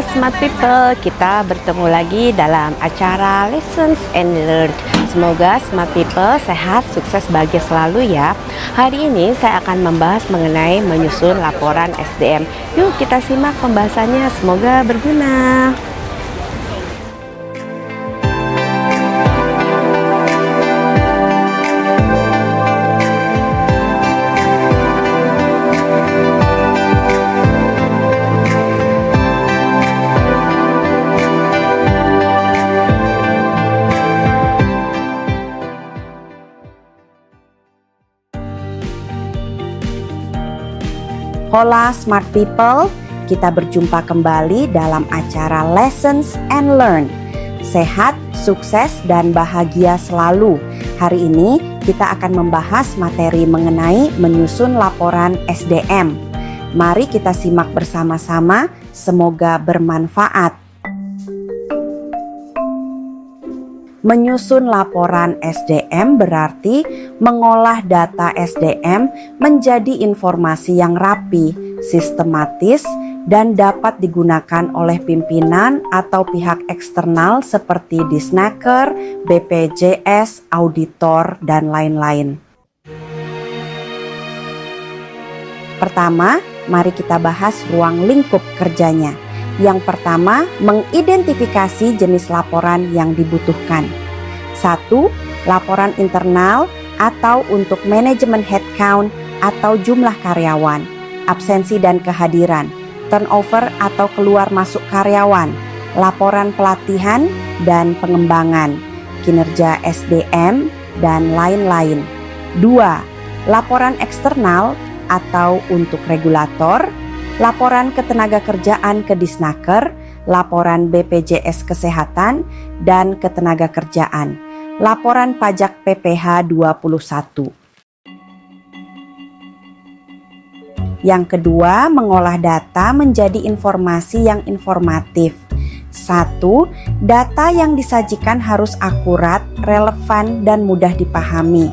Smart People, kita bertemu lagi dalam acara Lessons and Learn. Semoga Smart People sehat, sukses, bahagia selalu ya. Hari ini saya akan membahas mengenai menyusun laporan SDM. Yuk kita simak pembahasannya, semoga berguna. Hola Smart People, kita berjumpa kembali dalam acara Lessons and Learn. Sehat, sukses, dan bahagia selalu. Hari ini kita akan membahas materi mengenai menyusun laporan SDM. Mari kita simak bersama-sama, semoga bermanfaat. Menyusun laporan SDM berarti mengolah data SDM menjadi informasi yang rapi, sistematis, dan dapat digunakan oleh pimpinan atau pihak eksternal seperti Disnaker, BPJS, auditor, dan lain-lain. Pertama, mari kita bahas ruang lingkup kerjanya. Yang pertama, mengidentifikasi jenis laporan yang dibutuhkan. 1. Laporan internal atau untuk manajemen headcount atau jumlah karyawan, absensi dan kehadiran, turnover atau keluar masuk karyawan, laporan pelatihan dan pengembangan, kinerja SDM, dan lain-lain. 2. Laporan eksternal atau untuk regulator, laporan ketenagakerjaan ke Disnaker, laporan BPJS Kesehatan dan Ketenagakerjaan, laporan pajak PPh 21. Yang kedua, mengolah data menjadi informasi yang informatif. 1. Data yang disajikan harus akurat, relevan, dan mudah dipahami.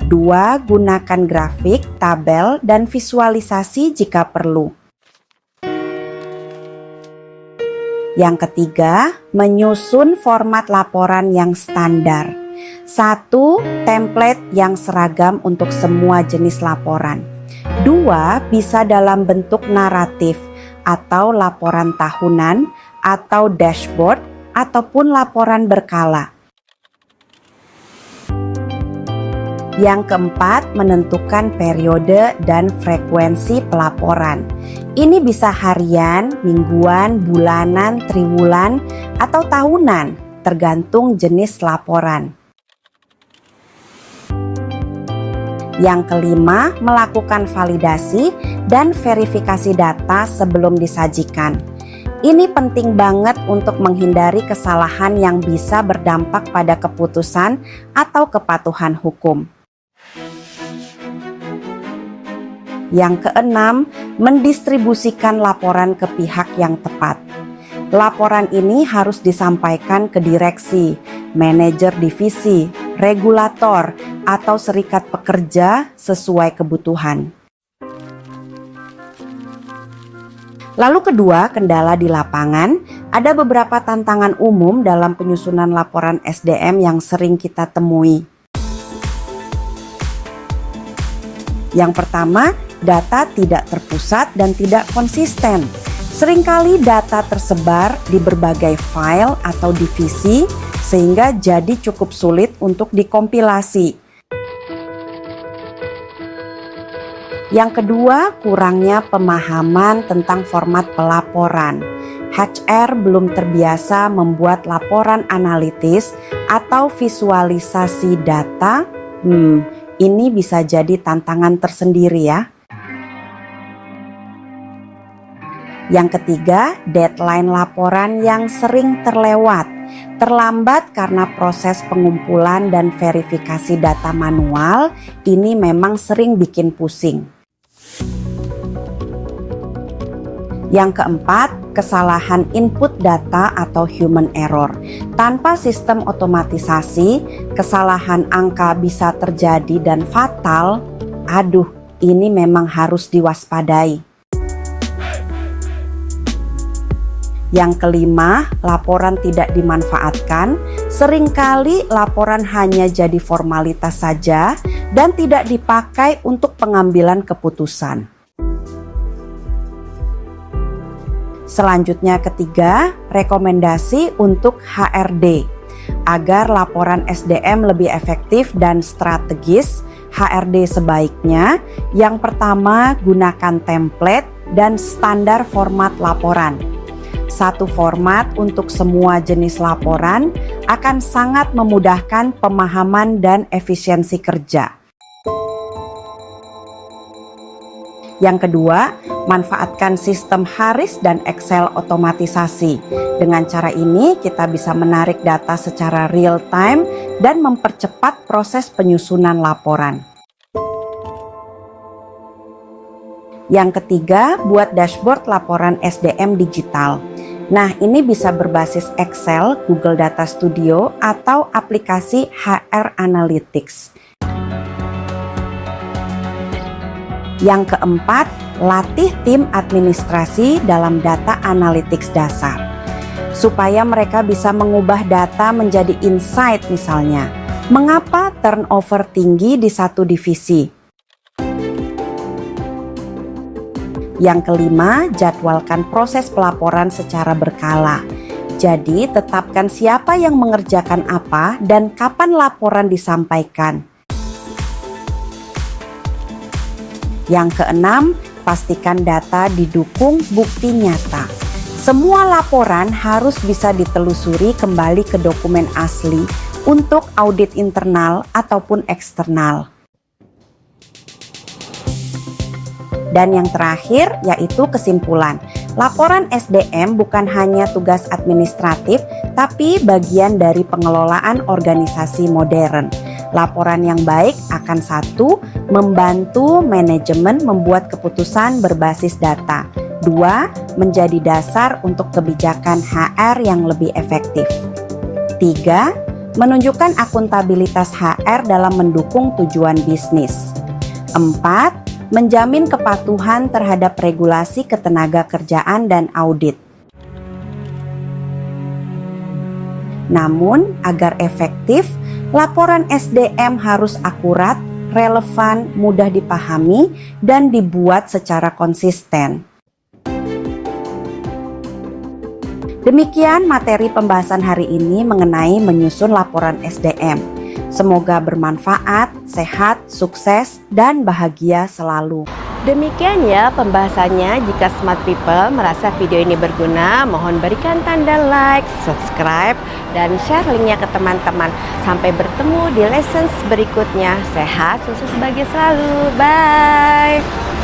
2. Gunakan grafik, tabel, dan visualisasi jika perlu. Yang ketiga, menyusun format laporan yang standar. 1. Template yang seragam untuk semua jenis laporan. 2. Bisa dalam bentuk naratif atau laporan tahunan atau dashboard ataupun laporan berkala. Yang keempat, menentukan periode dan frekuensi pelaporan. Ini bisa harian, mingguan, bulanan, triwulan, atau tahunan, tergantung jenis laporan. Yang kelima, melakukan validasi dan verifikasi data sebelum disajikan. Ini penting banget untuk menghindari kesalahan yang bisa berdampak pada keputusan atau kepatuhan hukum. Yang keenam, mendistribusikan laporan ke pihak yang tepat. Laporan ini harus disampaikan ke direksi, manajer divisi, regulator, atau serikat pekerja sesuai kebutuhan. Lalu kedua, kendala di lapangan. Ada beberapa tantangan umum dalam penyusunan laporan SDM yang sering kita temui. Yang pertama, data tidak terpusat dan tidak konsisten. Seringkali data tersebar di berbagai file atau divisi sehingga jadi cukup sulit untuk dikompilasi. Yang kedua, kurangnya pemahaman tentang format pelaporan. HR belum terbiasa membuat laporan analitis atau visualisasi data. Ini bisa jadi tantangan tersendiri ya. Yang ketiga, deadline laporan yang sering terlewat. Terlambat karena proses pengumpulan dan verifikasi data manual, ini memang sering bikin pusing. Yang keempat, kesalahan input data atau human error. Tanpa sistem otomatisasi, kesalahan angka bisa terjadi dan fatal. Aduh, ini memang harus diwaspadai. Yang kelima, laporan tidak dimanfaatkan. Seringkali laporan hanya jadi formalitas saja dan tidak dipakai untuk pengambilan keputusan. Selanjutnya ketiga, rekomendasi untuk HRD. Agar laporan SDM lebih efektif dan strategis, HRD sebaiknya yang pertama gunakan template dan standar format laporan. Satu format untuk semua jenis laporan akan sangat memudahkan pemahaman dan efisiensi kerja. Yang kedua, manfaatkan sistem Haris dan Excel otomatisasi. Dengan cara ini kita bisa menarik data secara real time dan mempercepat proses penyusunan laporan. Yang ketiga, buat dashboard laporan SDM digital. Nah, ini bisa berbasis Excel, Google Data Studio, atau aplikasi HR Analytics. Yang keempat, latih tim administrasi dalam data analytics dasar. Supaya mereka bisa mengubah data menjadi insight misalnya. Mengapa turnover tinggi di satu divisi? Yang kelima, jadwalkan proses pelaporan secara berkala. Jadi, tetapkan siapa yang mengerjakan apa dan kapan laporan disampaikan. Yang keenam, pastikan data didukung bukti nyata. Semua laporan harus bisa ditelusuri kembali ke dokumen asli untuk audit internal ataupun eksternal. Dan yang terakhir yaitu kesimpulan. Laporan SDM bukan hanya tugas administratif, tapi bagian dari pengelolaan organisasi modern. Laporan yang baik akan satu, membantu manajemen membuat keputusan berbasis data. Dua, menjadi dasar untuk kebijakan HR yang lebih efektif. Tiga, menunjukkan akuntabilitas HR dalam mendukung tujuan bisnis. Empat, menjamin kepatuhan terhadap regulasi ketenagakerjaan dan audit. Namun, agar efektif, laporan SDM harus akurat, relevan, mudah dipahami, dan dibuat secara konsisten. Demikian materi pembahasan hari ini mengenai menyusun laporan SDM. Semoga bermanfaat, sehat, sukses, dan bahagia selalu. Demikian ya pembahasannya. Jika smart people merasa video ini berguna, mohon berikan tanda like, subscribe, dan share linknya ke teman-teman. Sampai bertemu di lessons berikutnya. Sehat, sukses, bahagia selalu. Bye!